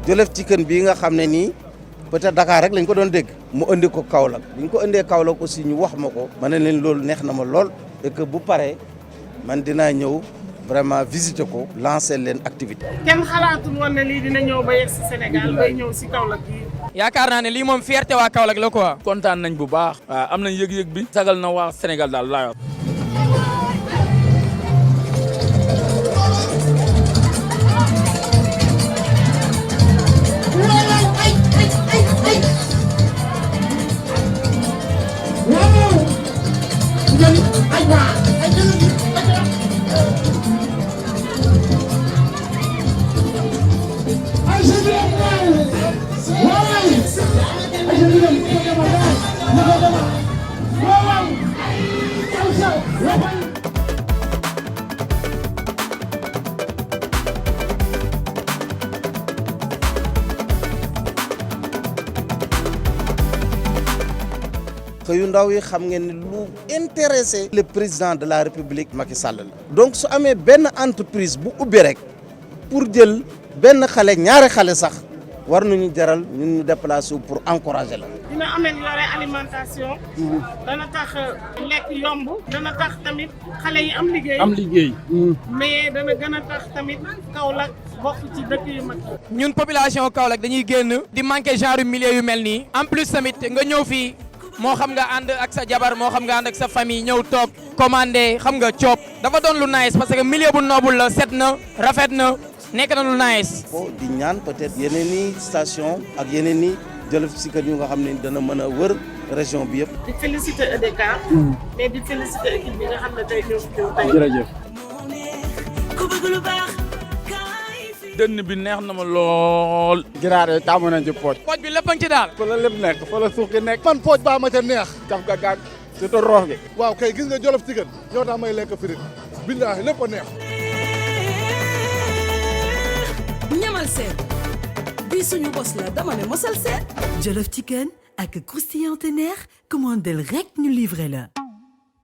Jollof Chicken bii nga xam ne nii peut-être Dakar rek lañ ko doon dégg mu indi ko Kaolack bi ñu ko indee Kaolack aussi ñu wax ma ko ma ne leen loolu neex na ma lool et que bu paree man dinaa ñëw vraiment visiter ko lancer leen activité. kenn xalaatul woon ne lii dina ñëw ba yegg si Sénégal bay ñëw si Kaolack gi. yaakaar naa ne lii moom fierté waa Kaolack la quoi. kontaan nañ bu baax. waaw am nañ yëg-yëg bi. sagal na waa Sénégal daal laa wax. xëyu ndaw yi xam ngeen ne lu intéressé le président de la République Macky Sall la. donc su amee benn entreprise bu ubbi rek pour jël benn xale ñaari xale sax war nañu jaral ñun ñu déplacé wu pour encourager la. dina améliorer alimentation. dana tax lekk yomb. dana tax tamit xale yi am liggéey. mais dana gën a tax tamit Kaolack bokk ci dëkk yu mag yi. ñun population Kaolack dañuy génn di manqué genre milieu yu mel nii. en plus tamit nga ñëw fii moo xam nga ànd ak sa jabar moo xam nga ànd ak sa famille ñëw toog commandé xam nga coob dafa doon lu nice parce que milieu bu noble la set na rafet na nekk na lu nice. di ñaan peut-être yeneen i station ak yeneen i Jollof Chicken yu nga xam ne dana mën a wër région bi yëpp. di féliciter EDK. mais di féliciter équipe bi nga xam ne tey ñoo fi ñëw tey. jërëjëf. dënn bi neex na ma lool. ginaar yi taamu nañ ci pooj. pooj bi lépp a ngi ci daal. fa la lépp nekk fa la suux gi nekk. man pooj baa ma ca neex. caf ga gaag surtout roox gi. waaw kay gis nga Jollof Chicken ñoo tax may lekk firit billaahi lépp a neex. ñamal seen bii suñu bos la dama ne mosal seen. Jollof Chicken ak croustillant neex commandel rek ñu livré la.